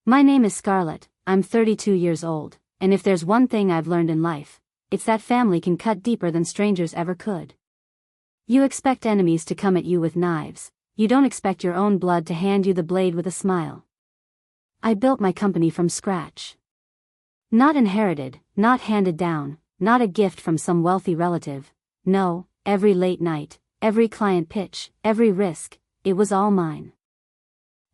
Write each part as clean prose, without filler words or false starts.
My name is Scarlett, I'm 32 years old, and if there's one thing I've learned in life, it's that family can cut deeper than strangers ever could. You expect enemies to come at you with knives, you don't expect your own blood to hand you the blade with a smile. I built my company from scratch. Not inherited, not handed down, not a gift from some wealthy relative. No, every late night, every client pitch, every risk, it was all mine.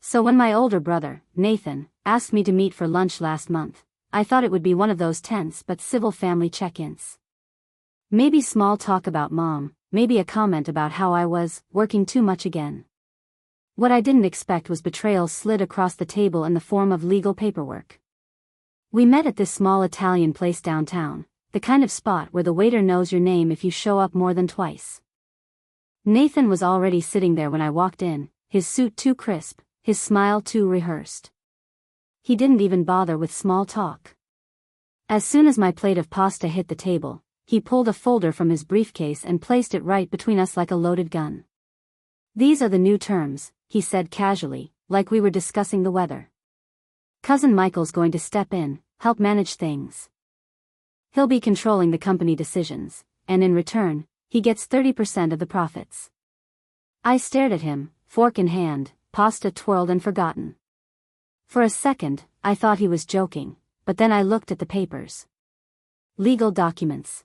So when my older brother, Nathan, asked me to meet for lunch last month, I thought it would be one of those tense but civil family check-ins. Maybe small talk about mom, maybe a comment about how I was working too much again. What I didn't expect was betrayal slid across the table in the form of legal paperwork. We met at this small Italian place downtown, the kind of spot where the waiter knows your name if you show up more than twice. Nathan was already sitting there when I walked in, his suit too crisp, his smile too rehearsed. He didn't even bother with small talk. As soon as my plate of pasta hit the table, he pulled a folder from his briefcase and placed it right between us like a loaded gun. "These are the new terms," he said casually, like we were discussing the weather. "Cousin Michael's going to step in, help manage things. He'll be controlling the company decisions, and in return, he gets 30% of the profits." I stared at him, fork in hand, pasta twirled and forgotten. For a second, I thought he was joking, but then I looked at the papers. Legal documents.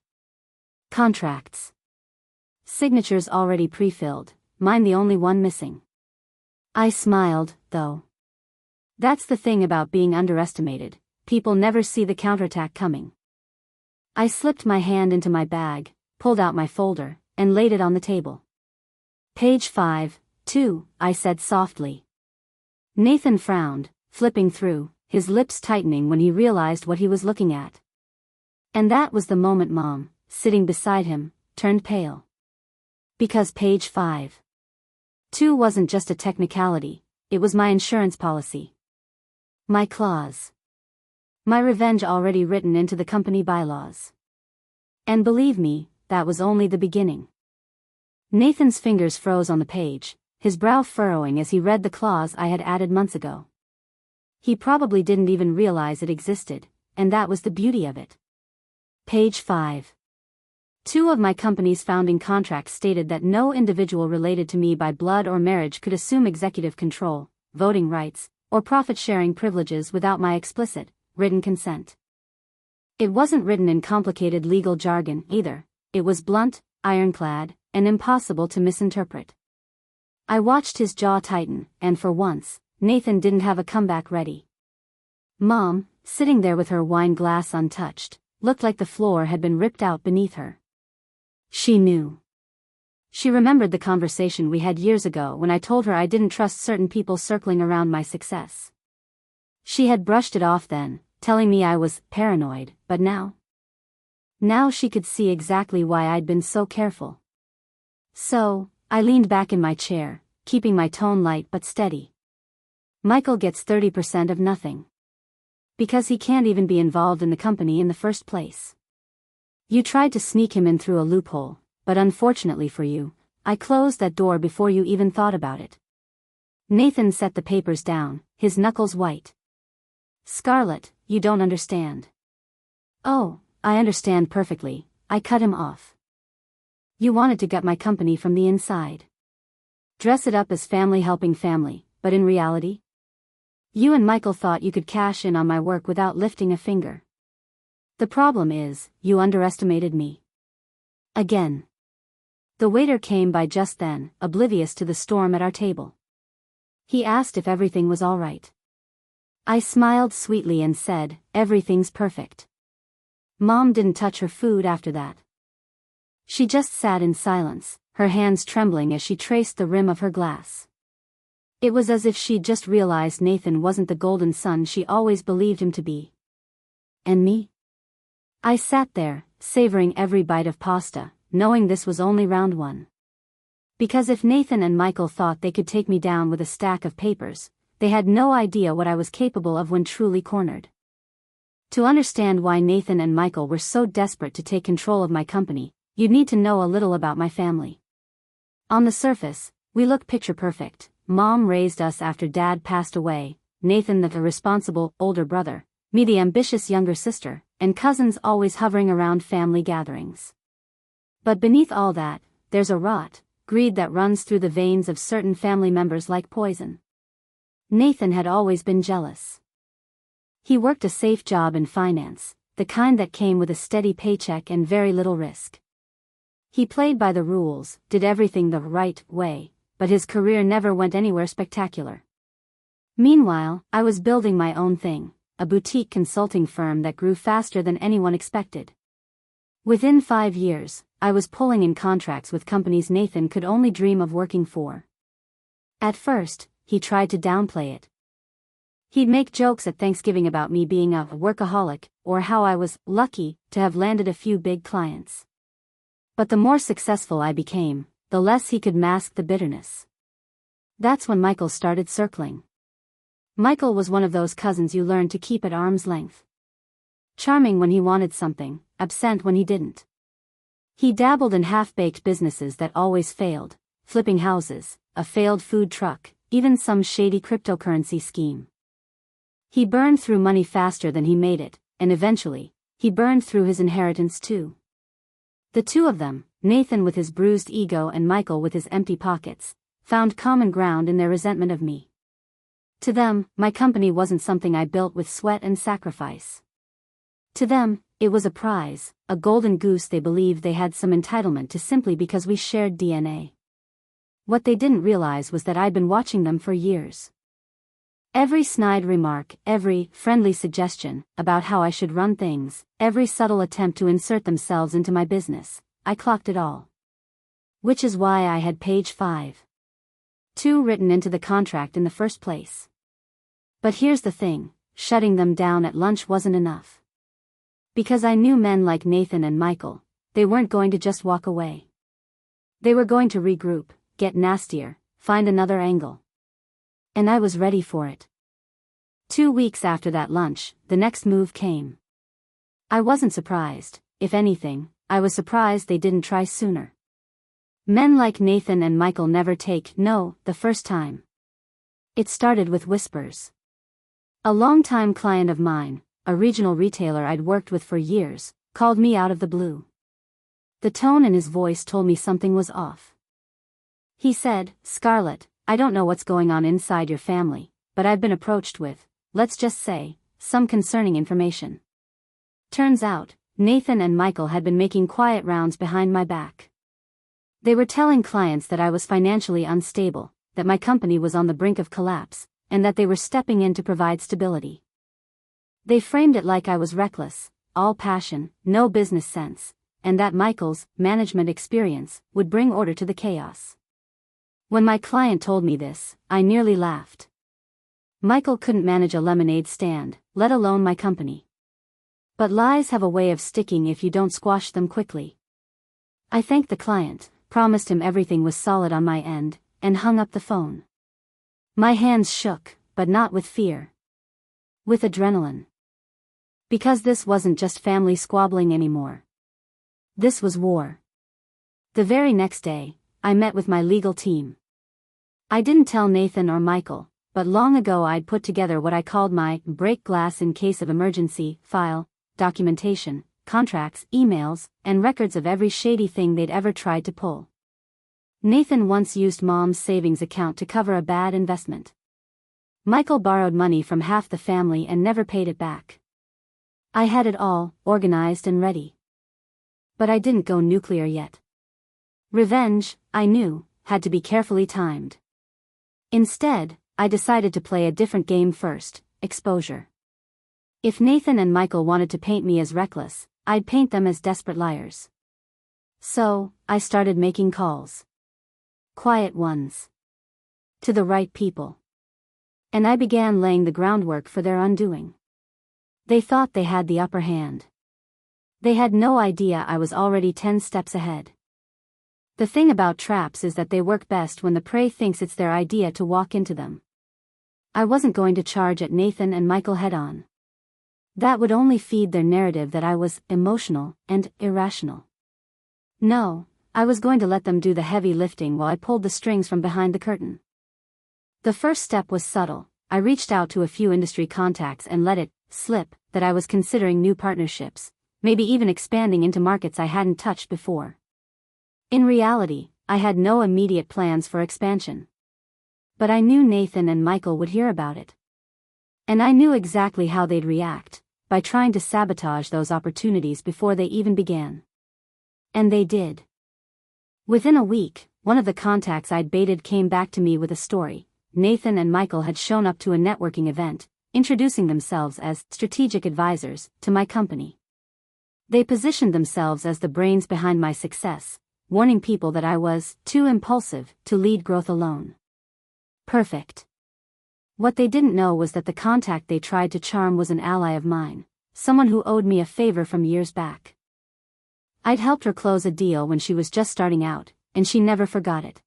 Contracts. Signatures already pre-filled, mine the only one missing. I smiled, though. That's the thing about being underestimated, people never see the counterattack coming. I slipped my hand into my bag, pulled out my folder, and laid it on the table. "Page 5, 2, I said softly. Nathan frowned, flipping through, his lips tightening when he realized what he was looking at. And that was the moment Mom, sitting beside him, turned pale. Because page 5. 2 wasn't just a technicality, it was my insurance policy. My clause. My revenge already written into the company bylaws. And believe me, that was only the beginning. Nathan's fingers froze on the page, his brow furrowing as he read the clause I had added months ago. He probably didn't even realize it existed, and that was the beauty of it. Page 5. 2 of my company's founding contracts stated that no individual related to me by blood or marriage could assume executive control, voting rights, or profit-sharing privileges without my explicit, written consent. It wasn't written in complicated legal jargon either, it was blunt, ironclad, and impossible to misinterpret. I watched his jaw tighten, and for once, Nathan didn't have a comeback ready. Mom, sitting there with her wine glass untouched, looked like the floor had been ripped out beneath her. She knew. She remembered the conversation we had years ago when I told her I didn't trust certain people circling around my success. She had brushed it off then, telling me I was paranoid, but now? Now she could see exactly why I'd been so careful. So, I leaned back in my chair, keeping my tone light but steady. Michael gets 30% of nothing. Because he can't even be involved in the company in the first place. You tried to sneak him in through a loophole, but unfortunately for you, I closed that door before you even thought about it. Nathan set the papers down, his knuckles white. Scarlett, you don't understand. Oh, I understand perfectly, I cut him off. You wanted to gut my company from the inside. Dress it up as family helping family, but in reality? You and Michael thought you could cash in on my work without lifting a finger. The problem is, you underestimated me. Again. The waiter came by just then, oblivious to the storm at our table. He asked if everything was all right. I smiled sweetly and said, "Everything's perfect." Mom didn't touch her food after that. She just sat in silence, her hands trembling as she traced the rim of her glass. It was as if she'd just realized Nathan wasn't the golden son she always believed him to be. And me? I sat there, savoring every bite of pasta, knowing this was only round 1. Because if Nathan and Michael thought they could take me down with a stack of papers, they had no idea what I was capable of when truly cornered. To understand why Nathan and Michael were so desperate to take control of my company, you'd need to know a little about my family. On the surface, we look picture perfect. Mom raised us after Dad passed away, Nathan the irresponsible older brother, me the ambitious younger sister, and cousins always hovering around family gatherings. But beneath all that, there's a rot, greed that runs through the veins of certain family members like poison. Nathan had always been jealous. He worked a safe job in finance, the kind that came with a steady paycheck and very little risk. He played by the rules, did everything the right way, but his career never went anywhere spectacular. Meanwhile, I was building my own thing, a boutique consulting firm that grew faster than anyone expected. Within 5 years, I was pulling in contracts with companies Nathan could only dream of working for. At first, he tried to downplay it. He'd make jokes at Thanksgiving about me being a workaholic, or how I was lucky to have landed a few big clients. But the more successful I became, the less he could mask the bitterness. That's when Michael started circling. Michael was one of those cousins you learn to keep at arm's length. Charming when he wanted something, absent when he didn't. He dabbled in half-baked businesses that always failed, flipping houses, a failed food truck, even some shady cryptocurrency scheme. He burned through money faster than he made it, and eventually, he burned through his inheritance too. The two of them, Nathan with his bruised ego and Michael with his empty pockets, found common ground in their resentment of me. To them, my company wasn't something I built with sweat and sacrifice. To them, it was a prize, a golden goose they believed they had some entitlement to simply because we shared DNA. What they didn't realize was that I'd been watching them for years. Every snide remark, every friendly suggestion about how I should run things, every subtle attempt to insert themselves into my business, I clocked it all. Which is why I had page 5.2 written into the contract in the first place. But here's the thing, shutting them down at lunch wasn't enough. Because I knew men like Nathan and Michael, they weren't going to just walk away. They were going to regroup, get nastier, find another angle. And I was ready for it. 2 weeks after that lunch, the next move came. I wasn't surprised, if anything, I was surprised they didn't try sooner. Men like Nathan and Michael never take no the first time. It started with whispers. A longtime client of mine, a regional retailer I'd worked with for years, called me out of the blue. The tone in his voice told me something was off. He said, "Scarlett, I don't know what's going on inside your family, but I've been approached with, let's just say, some concerning information." Turns out, Nathan and Michael had been making quiet rounds behind my back. They were telling clients that I was financially unstable, that my company was on the brink of collapse, and that they were stepping in to provide stability. They framed it like I was reckless, all passion, no business sense, and that Michael's management experience would bring order to the chaos. When my client told me this, I nearly laughed. Michael couldn't manage a lemonade stand, let alone my company. But lies have a way of sticking if you don't squash them quickly. I thanked the client, promised him everything was solid on my end, and hung up the phone. My hands shook, but not with fear. With adrenaline. Because this wasn't just family squabbling anymore. This was war. The very next day, I met with my legal team. I didn't tell Nathan or Michael, but long ago I'd put together what I called my break glass in case of emergency file, documentation, contracts, emails, and records of every shady thing they'd ever tried to pull. Nathan once used Mom's savings account to cover a bad investment. Michael borrowed money from half the family and never paid it back. I had it all, organized and ready. But I didn't go nuclear yet. Revenge, I knew, had to be carefully timed. Instead, I decided to play a different game first, exposure. If Nathan and Michael wanted to paint me as reckless, I'd paint them as desperate liars. So, I started making calls. Quiet ones. To the right people. And I began laying the groundwork for their undoing. They thought they had the upper hand. They had no idea I was already 10 steps ahead. The thing about traps is that they work best when the prey thinks it's their idea to walk into them. I wasn't going to charge at Nathan and Michael head-on. That would only feed their narrative that I was emotional and irrational. No, I was going to let them do the heavy lifting while I pulled the strings from behind the curtain. The first step was subtle, I reached out to a few industry contacts and let it slip that I was considering new partnerships, maybe even expanding into markets I hadn't touched before. In reality, I had no immediate plans for expansion. But I knew Nathan and Michael would hear about it. And I knew exactly how they'd react, by trying to sabotage those opportunities before they even began. And they did. Within a week, one of the contacts I'd baited came back to me with a story. Nathan and Michael had shown up to a networking event, introducing themselves as strategic advisors to my company. They positioned themselves as the brains behind my success, warning people that I was too impulsive to lead growth alone. Perfect. What they didn't know was that the contact they tried to charm was an ally of mine, someone who owed me a favor from years back. I'd helped her close a deal when she was just starting out, and she never forgot it.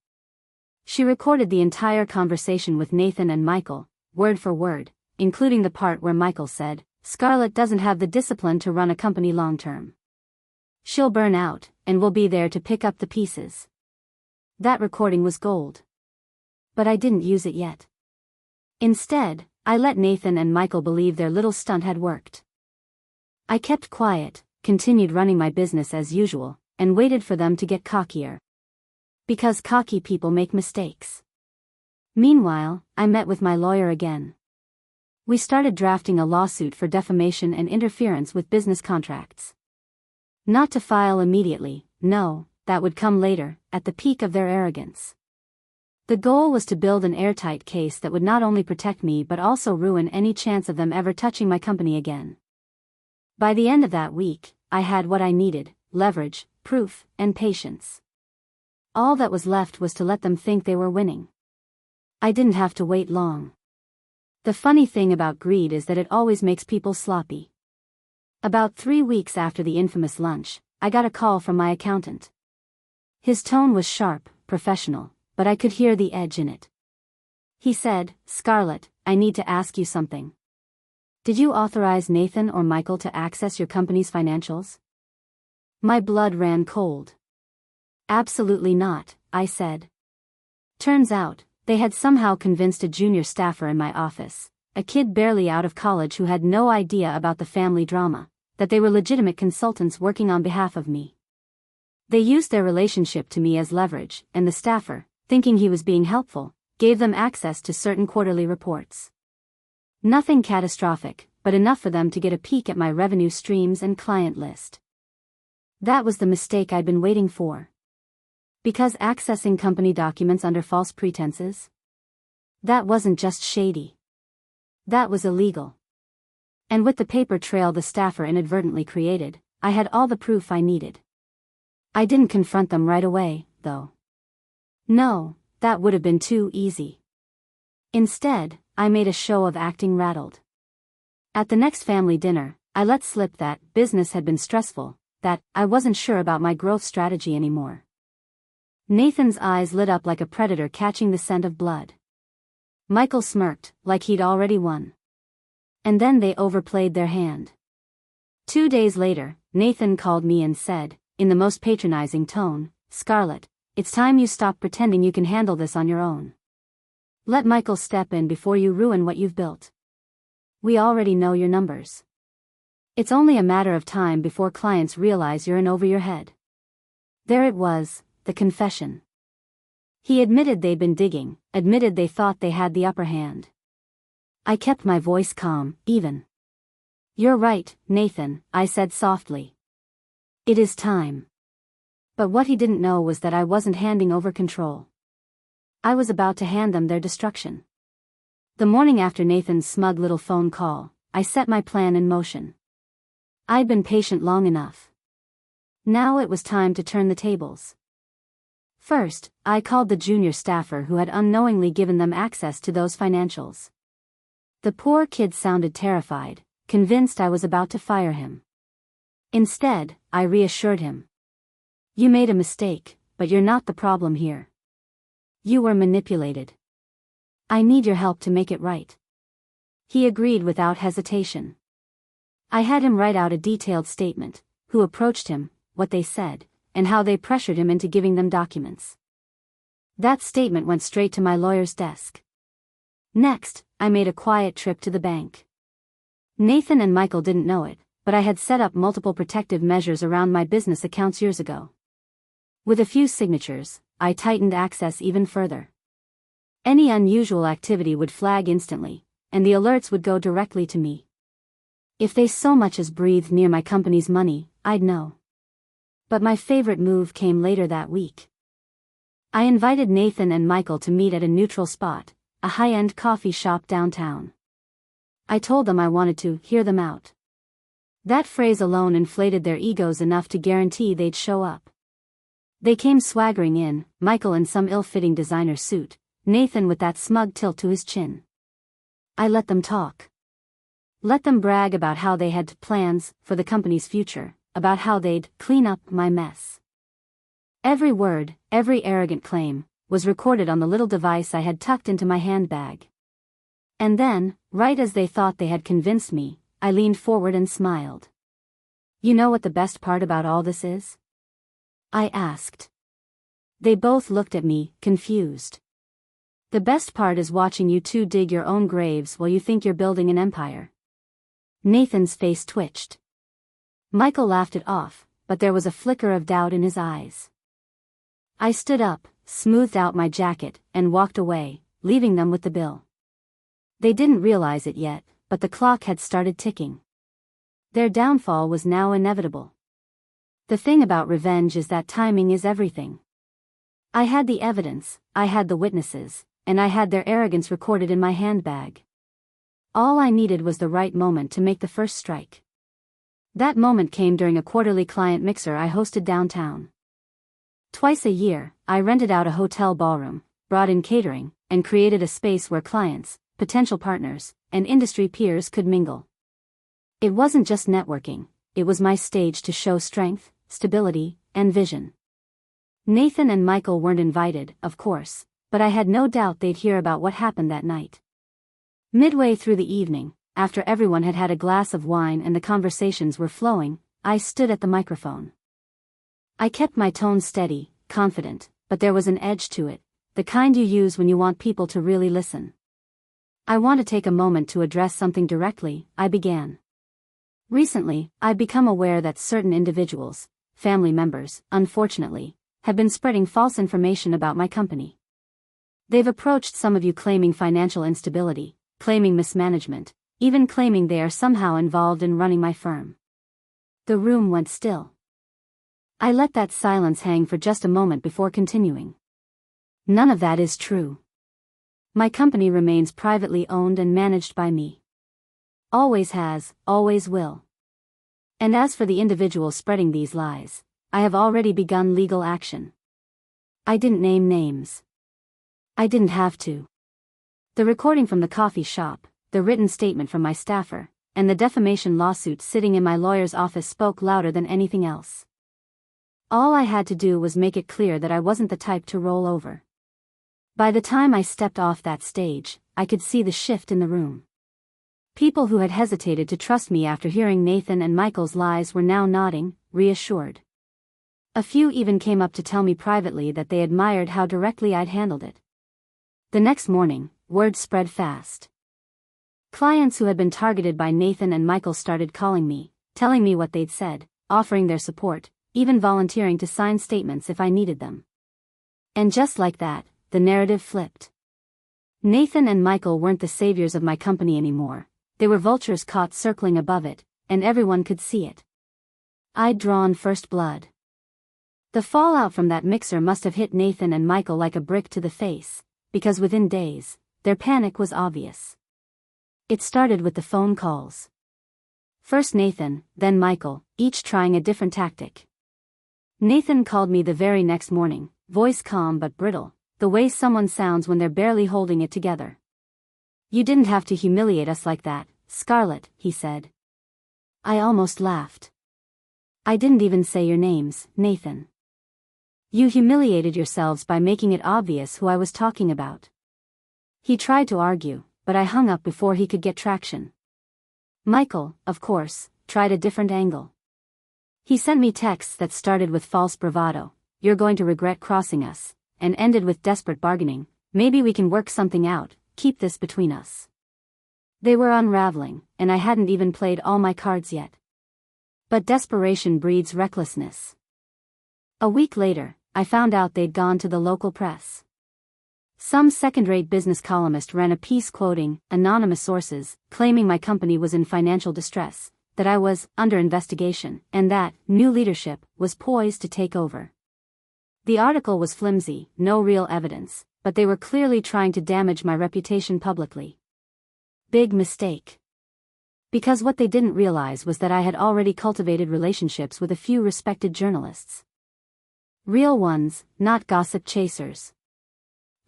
She recorded the entire conversation with Nathan and Michael, word for word, including the part where Michael said, "Scarlett doesn't have the discipline to run a company long term. She'll burn out, and we'll be there to pick up the pieces." That recording was gold. But I didn't use it yet. Instead, I let Nathan and Michael believe their little stunt had worked. I kept quiet, continued running my business as usual, and waited for them to get cockier. Because cocky people make mistakes. Meanwhile, I met with my lawyer again. We started drafting a lawsuit for defamation and interference with business contracts. Not to file immediately, no, that would come later, at the peak of their arrogance. The goal was to build an airtight case that would not only protect me but also ruin any chance of them ever touching my company again. By the end of that week, I had what I needed: leverage, proof, and patience. All that was left was to let them think they were winning. I didn't have to wait long. The funny thing about greed is that it always makes people sloppy. About 3 weeks after the infamous lunch, I got a call from my accountant. His tone was sharp, professional, but I could hear the edge in it. He said, "Scarlett, I need to ask you something. Did you authorize Nathan or Michael to access your company's financials?" My blood ran cold. "Absolutely not," I said. Turns out, they had somehow convinced a junior staffer in my office, a kid barely out of college who had no idea about the family drama, that they were legitimate consultants working on behalf of me. They used their relationship to me as leverage, and the staffer, thinking he was being helpful, gave them access to certain quarterly reports. Nothing catastrophic, but enough for them to get a peek at my revenue streams and client list. That was the mistake I'd been waiting for. Because accessing company documents under false pretenses? That wasn't just shady. That was illegal. And with the paper trail the staffer inadvertently created, I had all the proof I needed. I didn't confront them right away, though. No, that would have been too easy. Instead, I made a show of acting rattled. At the next family dinner, I let slip that business had been stressful, that I wasn't sure about my growth strategy anymore. Nathan's eyes lit up like a predator catching the scent of blood. Michael smirked, like he'd already won. And then they overplayed their hand. 2 days later, Nathan called me and said, in the most patronizing tone, "Scarlett, it's time you stop pretending you can handle this on your own. Let Michael step in before you ruin what you've built. We already know your numbers. It's only a matter of time before clients realize you're in over your head." There it was, the confession. He admitted they'd been digging, admitted they thought they had the upper hand. I kept my voice calm, even. "You're right, Nathan," I said softly. "It is time." But what he didn't know was that I wasn't handing over control. I was about to hand them their destruction. The morning after Nathan's smug little phone call, I set my plan in motion. I'd been patient long enough. Now it was time to turn the tables. First, I called the junior staffer who had unknowingly given them access to those financials. The poor kid sounded terrified, convinced I was about to fire him. Instead, I reassured him. "You made a mistake, but you're not the problem here. You were manipulated. I need your help to make it right." He agreed without hesitation. I had him write out a detailed statement, who approached him, what they said, and how they pressured him into giving them documents. That statement went straight to my lawyer's desk. Next, I made a quiet trip to the bank. Nathan and Michael didn't know it, but I had set up multiple protective measures around my business accounts years ago. With a few signatures, I tightened access even further. Any unusual activity would flag instantly, and the alerts would go directly to me. If they so much as breathed near my company's money, I'd know. But my favorite move came later that week. I invited Nathan and Michael to meet at a neutral spot, a high-end coffee shop downtown. I told them I wanted to hear them out. That phrase alone inflated their egos enough to guarantee they'd show up. They came swaggering in, Michael in some ill-fitting designer suit, Nathan with that smug tilt to his chin. I let them talk. Let them brag about how they had plans for the company's future, about how they'd clean up my mess. Every word, every arrogant claim, was recorded on the little device I had tucked into my handbag. And then, right as they thought they had convinced me, I leaned forward and smiled. You know what the best part about all this is? I asked. They both looked at me, confused. The best part is watching you two dig your own graves while you think you're building an empire. Nathan's face twitched. Michael laughed it off, but there was a flicker of doubt in his eyes. I stood up, smoothed out my jacket, and walked away, leaving them with the bill. They didn't realize it yet, but the clock had started ticking. Their downfall was now inevitable. The thing about revenge is that timing is everything. I had the evidence, I had the witnesses, and I had their arrogance recorded in my handbag. All I needed was the right moment to make the first strike. That moment came during a quarterly client mixer I hosted downtown. Twice a year, I rented out a hotel ballroom, brought in catering, and created a space where clients, potential partners, and industry peers could mingle. It wasn't just networking, it was my stage to show strength, stability, and vision. Nathan and Michael weren't invited, of course, but I had no doubt they'd hear about what happened that night. Midway through the evening, after everyone had had a glass of wine and the conversations were flowing, I stood at the microphone. I kept my tone steady, confident, but there was an edge to it, the kind you use when you want people to really listen. I want to take a moment to address something directly, I began. Recently, I've become aware that certain individuals, family members, unfortunately, have been spreading false information about my company. They've approached some of you claiming financial instability, claiming mismanagement, even claiming they are somehow involved in running my firm. The room went still. I let that silence hang for just a moment before continuing. None of that is true. My company remains privately owned and managed by me. Always has, always will. And as for the individual spreading these lies, I have already begun legal action. I didn't name names. I didn't have to. The recording from the coffee shop, the written statement from my staffer, and the defamation lawsuit sitting in my lawyer's office spoke louder than anything else. All I had to do was make it clear that I wasn't the type to roll over. By the time I stepped off that stage, I could see the shift in the room. People who had hesitated to trust me after hearing Nathan and Michael's lies were now nodding, reassured. A few even came up to tell me privately that they admired how directly I'd handled it. The next morning, word spread fast. Clients who had been targeted by Nathan and Michael started calling me, telling me what they'd said, offering their support, even volunteering to sign statements if I needed them. And just like that, the narrative flipped. Nathan and Michael weren't the saviors of my company anymore, they were vultures caught circling above it, and everyone could see it. I'd drawn first blood. The fallout from that mixer must have hit Nathan and Michael like a brick to the face, because within days, their panic was obvious. It started with the phone calls. First Nathan, then Michael, each trying a different tactic. Nathan called me the very next morning, voice calm but brittle, the way someone sounds when they're barely holding it together. You didn't have to humiliate us like that, Scarlett, he said. I almost laughed. I didn't even say your names, Nathan. You humiliated yourselves by making it obvious who I was talking about. He tried to argue, but I hung up before he could get traction. Michael, of course, tried a different angle. He sent me texts that started with false bravado, "You're going to regret crossing us," and ended with desperate bargaining, "Maybe we can work something out, keep this between us. They were unraveling, and I hadn't even played all my cards yet. But desperation breeds recklessness. A week later, I found out they'd gone to the local press. Some second-rate business columnist ran a piece quoting anonymous sources, claiming my company was in financial distress, that I was under investigation, and that new leadership was poised to take over. The article was flimsy, no real evidence, but they were clearly trying to damage my reputation publicly. Big mistake. Because what they didn't realize was that I had already cultivated relationships with a few respected journalists. Real ones, not gossip chasers.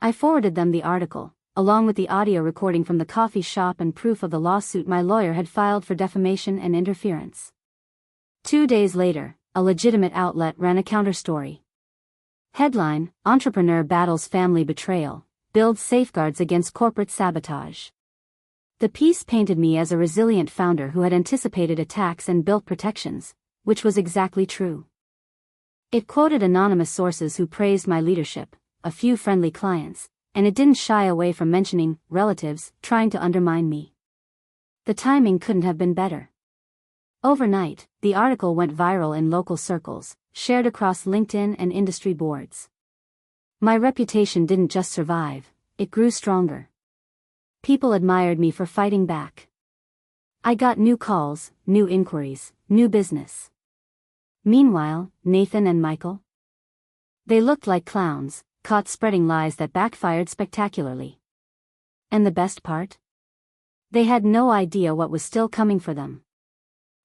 I forwarded them the article, along with the audio recording from the coffee shop and proof of the lawsuit my lawyer had filed for defamation and interference. 2 days later, a legitimate outlet ran a counter-story. Headline: Entrepreneur battles family betrayal, builds safeguards against corporate sabotage. The piece painted me as a resilient founder who had anticipated attacks and built protections, which was exactly true. It quoted anonymous sources who praised my leadership, a few friendly clients, and it didn't shy away from mentioning relatives trying to undermine me. The timing couldn't have been better. Overnight, the article went viral in local circles, shared across LinkedIn and industry boards. My reputation didn't just survive, it grew stronger. People admired me for fighting back. I got new calls, new inquiries, new business. Meanwhile, Nathan and Michael? They looked like clowns, caught spreading lies that backfired spectacularly. And the best part? They had no idea what was still coming for them.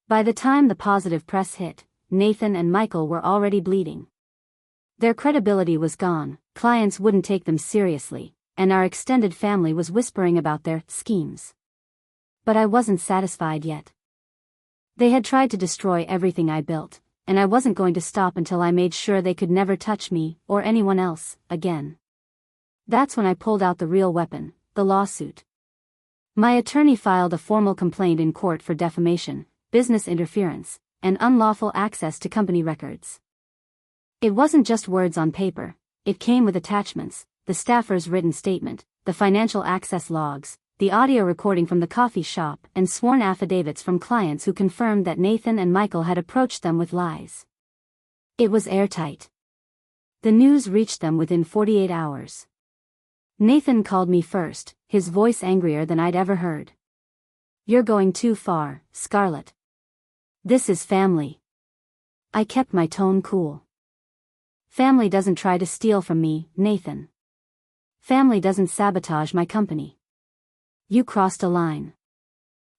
By the time the positive press hit, Nathan and Michael were already bleeding. Their credibility was gone, clients wouldn't take them seriously, and our extended family was whispering about their schemes. But I wasn't satisfied yet. They had tried to destroy everything I built, and I wasn't going to stop until I made sure they could never touch me, or anyone else, again. That's when I pulled out the real weapon, the lawsuit. My attorney filed a formal complaint in court for defamation, business interference, and unlawful access to company records. It wasn't just words on paper, it came with attachments, the staffer's written statement, the financial access logs, the audio recording from the coffee shop, and sworn affidavits from clients who confirmed that Nathan and Michael had approached them with lies. It was airtight. The news reached them within 48 hours. Nathan called me first, his voice angrier than I'd ever heard. "You're going too far, Scarlett. This is family." I kept my tone cool. "Family doesn't try to steal from me, Nathan. Family doesn't sabotage my company. You crossed a line.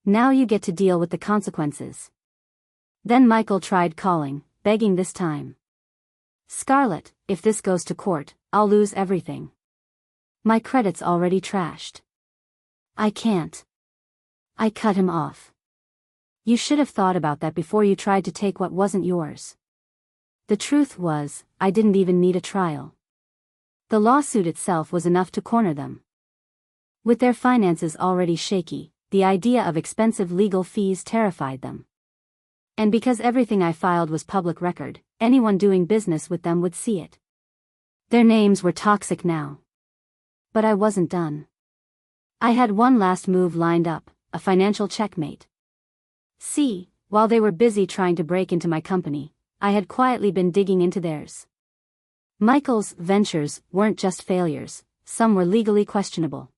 Now you get to deal with the consequences." Then Michael tried calling, begging this time. "Scarlett, if this goes to court, I'll lose everything. My credit's already trashed. I can't." I cut him off. "You should have thought about that before you tried to take what wasn't yours." The truth was, I didn't even need a trial. The lawsuit itself was enough to corner them. With their finances already shaky, the idea of expensive legal fees terrified them. And because everything I filed was public record, anyone doing business with them would see it. Their names were toxic now. But I wasn't done. I had one last move lined up, a financial checkmate. See, while they were busy trying to break into my company, I had quietly been digging into theirs. Michael's ventures weren't just failures, some were legally questionable.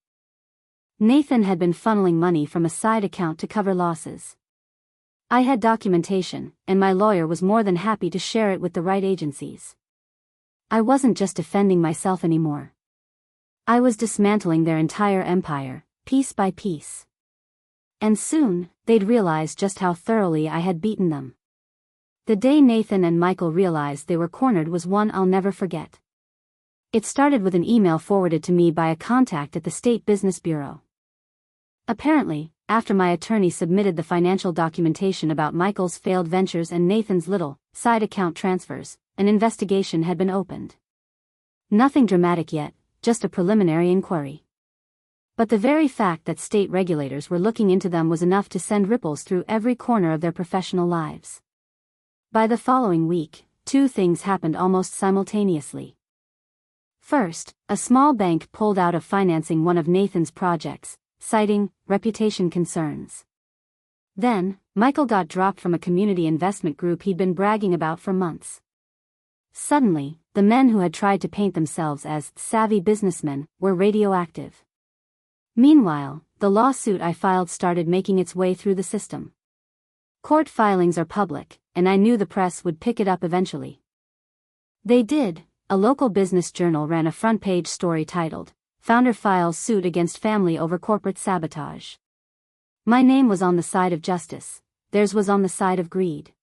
Nathan had been funneling money from a side account to cover losses. I had documentation, and my lawyer was more than happy to share it with the right agencies. I wasn't just defending myself anymore. I was dismantling their entire empire, piece by piece. And soon, they'd realize just how thoroughly I had beaten them. The day Nathan and Michael realized they were cornered was one I'll never forget. It started with an email forwarded to me by a contact at the State Business Bureau. Apparently, after my attorney submitted the financial documentation about Michael's failed ventures and Nathan's little, side account transfers, an investigation had been opened. Nothing dramatic yet, just a preliminary inquiry. But the very fact that state regulators were looking into them was enough to send ripples through every corner of their professional lives. By the following week, two things happened almost simultaneously. First, a small bank pulled out of financing one of Nathan's projects, citing reputation concerns. Then, Michael got dropped from a community investment group he'd been bragging about for months. Suddenly, the men who had tried to paint themselves as savvy businessmen were radioactive. Meanwhile, the lawsuit I filed started making its way through the system. Court filings are public, and I knew the press would pick it up eventually. They did. A local business journal ran a front-page story titled, "Founder Files Suit Against Family Over Corporate Sabotage." My name was on the side of justice, theirs was on the side of greed.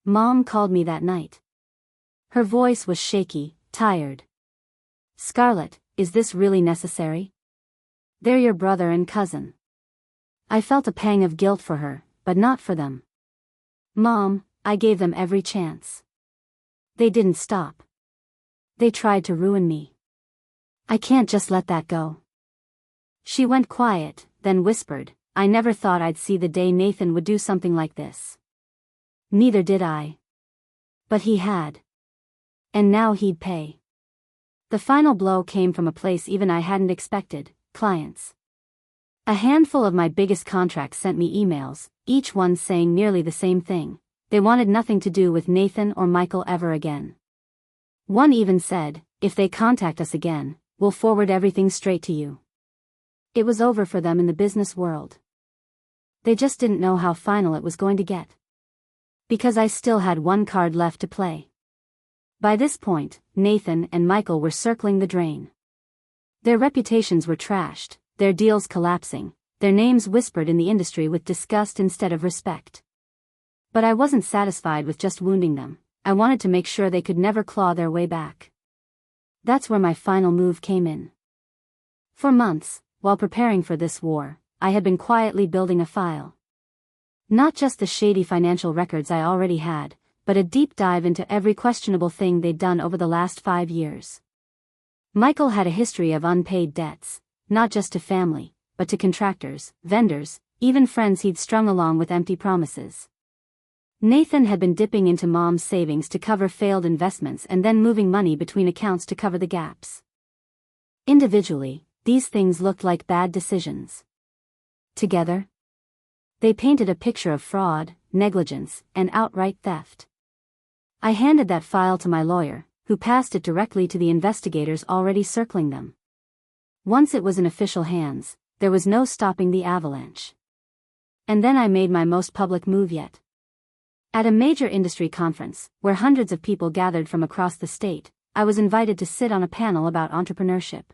Mom called me that night. Her voice was shaky, tired. "Scarlett, is this really necessary? They're your brother and cousin." I felt a pang of guilt for her, but not for them. "Mom, I gave them every chance. They didn't stop. They tried to ruin me. I can't just let that go." She went quiet, then whispered, "I never thought I'd see the day Nathan would do something like this." Neither did I. But he had. And now he'd pay. The final blow came from a place even I hadn't expected: clients. A handful of my biggest contracts sent me emails, each one saying nearly the same thing. They wanted nothing to do with Nathan or Michael ever again. One even said, "If they contact us again, we'll forward everything straight to you." It was over for them in the business world. They just didn't know how final it was going to get. Because I still had one card left to play. By this point, Nathan and Michael were circling the drain. Their reputations were trashed, their deals collapsing, their names whispered in the industry with disgust instead of respect. But I wasn't satisfied with just wounding them. I wanted to make sure they could never claw their way back. That's where my final move came in. For months, while preparing for this war, I had been quietly building a file. Not just the shady financial records I already had, but a deep dive into every questionable thing they'd done over the last 5 years. Michael had a history of unpaid debts, not just to family, but to contractors, vendors, even friends he'd strung along with empty promises. Nathan had been dipping into Mom's savings to cover failed investments and then moving money between accounts to cover the gaps. Individually, these things looked like bad decisions. Together, they painted a picture of fraud, negligence, and outright theft. I handed that file to my lawyer, who passed it directly to the investigators already circling them. Once it was in official hands, there was no stopping the avalanche. And then I made my most public move yet. At a major industry conference, where hundreds of people gathered from across the state, I was invited to sit on a panel about entrepreneurship.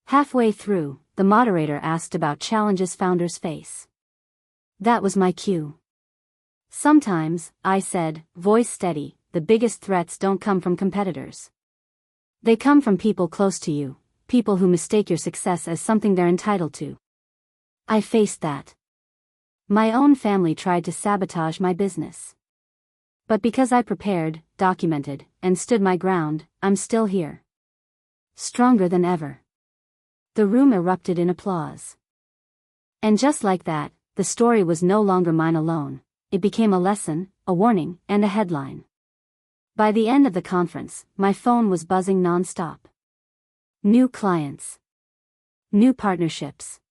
Halfway through, the moderator asked about challenges founders face. That was my cue. "Sometimes," I said, voice steady, "the biggest threats don't come from competitors. They come from people close to you, people who mistake your success as something they're entitled to." I faced that. My own family tried to sabotage my business. But because I prepared, documented, and stood my ground, I'm still here. Stronger than ever. The room erupted in applause. And just like that, the story was no longer mine alone. It became a lesson, a warning, and a headline. By the end of the conference, my phone was buzzing non-stop. New clients. New partnerships.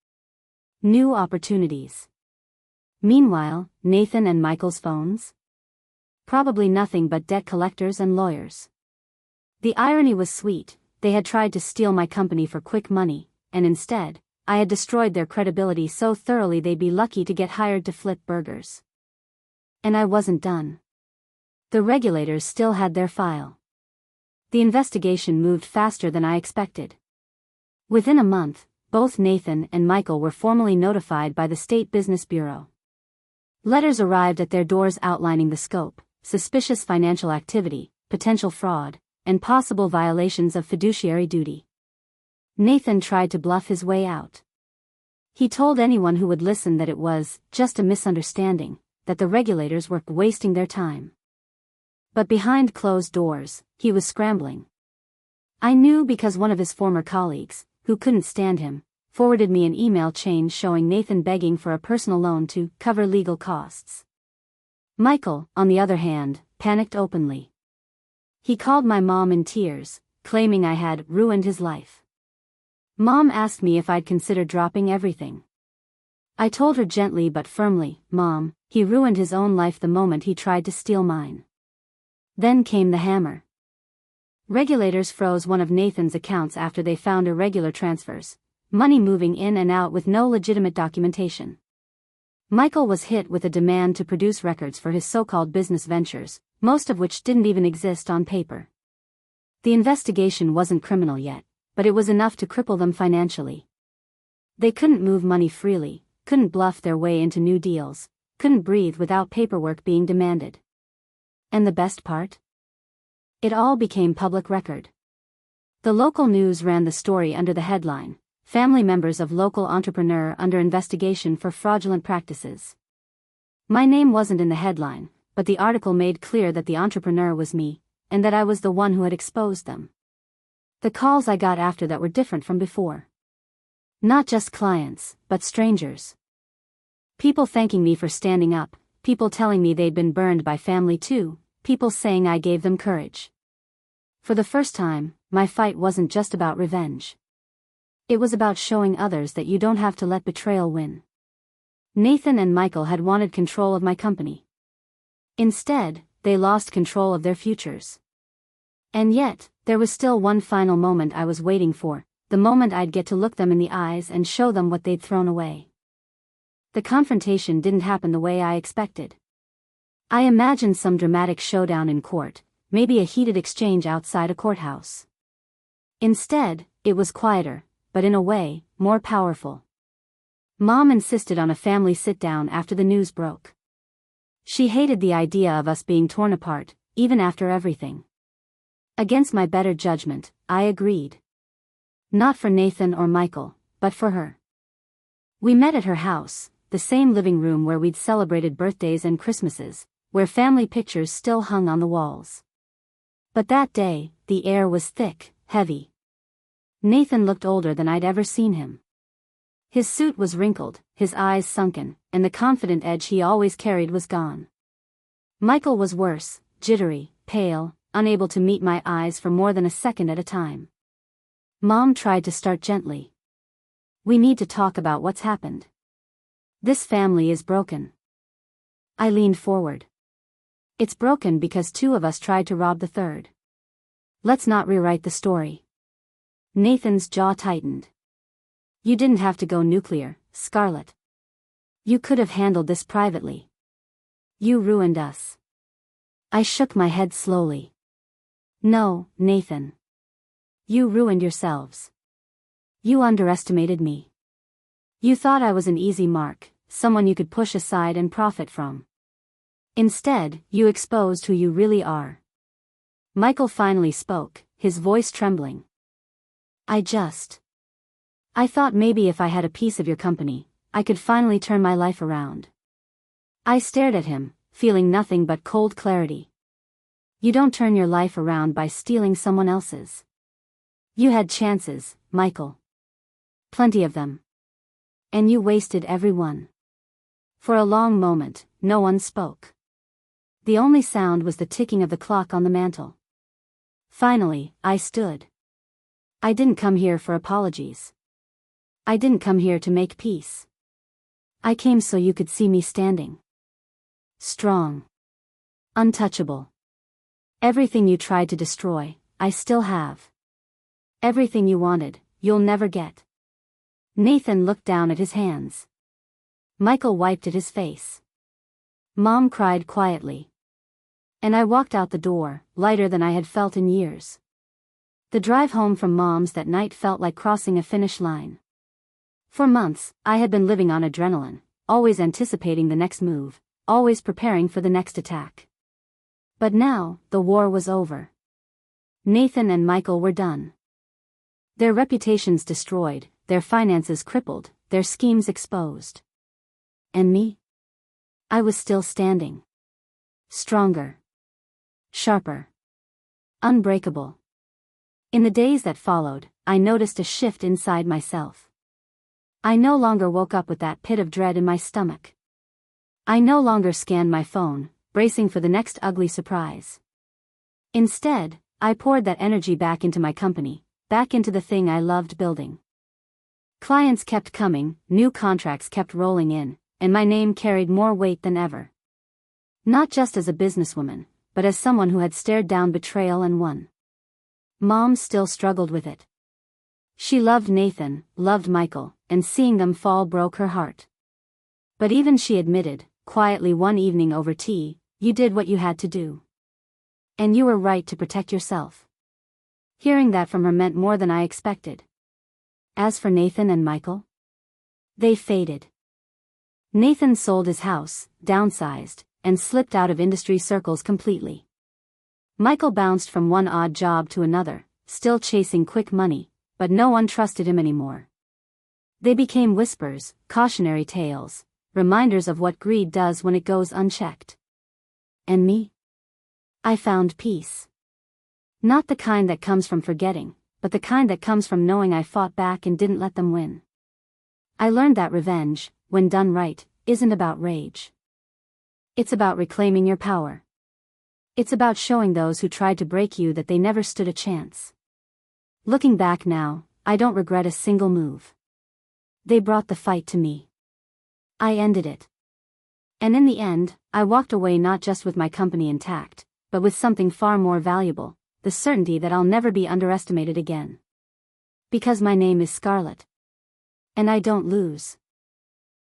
New opportunities. Meanwhile, Nathan and Michael's phones? Probably nothing but debt collectors and lawyers. The irony was sweet. They had tried to steal my company for quick money, and instead, I had destroyed their credibility so thoroughly they'd be lucky to get hired to flip burgers. And I wasn't done. The regulators still had their file. The investigation moved faster than I expected. Within a month, both Nathan and Michael were formally notified by the State Business Bureau. Letters arrived at their doors outlining the scope, suspicious financial activity, potential fraud, and possible violations of fiduciary duty. Nathan tried to bluff his way out. He told anyone who would listen that it was just a misunderstanding, that the regulators were wasting their time. But behind closed doors, he was scrambling. I knew because one of his former colleagues, who couldn't stand him, forwarded me an email chain showing Nathan begging for a personal loan to cover legal costs. Michael, on the other hand, panicked openly. He called my mom in tears, claiming I had ruined his life. Mom asked me if I'd consider dropping everything. I told her gently but firmly, "Mom, he ruined his own life the moment he tried to steal mine." Then came the hammer. Regulators froze one of Nathan's accounts after they found irregular transfers, money moving in and out with no legitimate documentation. Michael was hit with a demand to produce records for his so-called business ventures, most of which didn't even exist on paper. The investigation wasn't criminal yet, but it was enough to cripple them financially. They couldn't move money freely, couldn't bluff their way into new deals, couldn't breathe without paperwork being demanded. And the best part? It all became public record. The local news ran the story under the headline, "Family members of local entrepreneur under investigation for fraudulent practices." My name wasn't in the headline, but the article made clear that the entrepreneur was me, and that I was the one who had exposed them. The calls I got after that were different from before. Not just clients, but strangers. People thanking me for standing up, people telling me they'd been burned by family too, people saying I gave them courage. For the first time, my fight wasn't just about revenge. It was about showing others that you don't have to let betrayal win. Nathan and Michael had wanted control of my company. Instead, they lost control of their futures. And yet, there was still one final moment I was waiting for, the moment I'd get to look them in the eyes and show them what they'd thrown away. The confrontation didn't happen the way I expected. I imagined some dramatic showdown in court, maybe a heated exchange outside a courthouse. Instead, it was quieter, but in a way, more powerful. Mom insisted on a family sit-down after the news broke. She hated the idea of us being torn apart, even after everything. Against my better judgment, I agreed. Not for Nathan or Michael, but for her. We met at her house, the same living room where we'd celebrated birthdays and Christmases, where family pictures still hung on the walls. But that day, the air was thick, heavy. Nathan looked older than I'd ever seen him. His suit was wrinkled, his eyes sunken, and the confident edge he always carried was gone. Michael was worse, jittery, pale, unable to meet my eyes for more than a second at a time. Mom tried to start gently. "We need to talk about what's happened. This family is broken." I leaned forward. "It's broken because two of us tried to rob the third. Let's not rewrite the story." Nathan's jaw tightened. "You didn't have to go nuclear, Scarlett. You could have handled this privately. You ruined us." I shook my head slowly. "No, Nathan. You ruined yourselves. You underestimated me. You thought I was an easy mark, someone you could push aside and profit from. Instead, you exposed who you really are." Michael finally spoke, his voice trembling. I thought maybe if I had a piece of your company, I could finally turn my life around." I stared at him, feeling nothing but cold clarity. You don't turn your life around by stealing someone else's. You had chances, Michael. Plenty of them. And you wasted every one. For a long moment, no one spoke. The only sound was the ticking of the clock on the mantel. Finally, I stood. I didn't come here for apologies. I didn't come here to make peace. I came so you could see me standing. Strong. Untouchable. Everything you tried to destroy, I still have. Everything you wanted, you'll never get. Nathan looked down at his hands. Michael wiped at his face. Mom cried quietly. And I walked out the door, lighter than I had felt in years. The drive home from Mom's that night felt like crossing a finish line. For months, I had been living on adrenaline, always anticipating the next move, always preparing for the next attack. But now, the war was over. Nathan and Michael were done. Their reputations destroyed, their finances crippled, their schemes exposed. And me? I was still standing. Stronger. Sharper. Unbreakable. In the days that followed, I noticed a shift inside myself. I no longer woke up with that pit of dread in my stomach. I no longer scanned my phone, bracing for the next ugly surprise. Instead, I poured that energy back into my company, back into the thing I loved building. Clients kept coming, new contracts kept rolling in, and my name carried more weight than ever. Not just as a businesswoman, but as someone who had stared down betrayal and won. Mom still struggled with it. She loved Nathan, loved Michael, and seeing them fall broke her heart. But even she admitted, quietly one evening over tea, you did what you had to do. And you were right to protect yourself. Hearing that from her meant more than I expected. As for Nathan and Michael, they faded. Nathan sold his house, downsized, and slipped out of industry circles completely. Michael bounced from one odd job to another, still chasing quick money, but no one trusted him anymore. They became whispers, cautionary tales, reminders of what greed does when it goes unchecked. And me? I found peace. Not the kind that comes from forgetting, but the kind that comes from knowing I fought back and didn't let them win. I learned that revenge, when done right, isn't about rage. It's about reclaiming your power. It's about showing those who tried to break you that they never stood a chance. Looking back now, I don't regret a single move. They brought the fight to me. I ended it. And in the end, I walked away not just with my company intact, but with something far more valuable, the certainty that I'll never be underestimated again. Because my name is Scarlett. And I don't lose.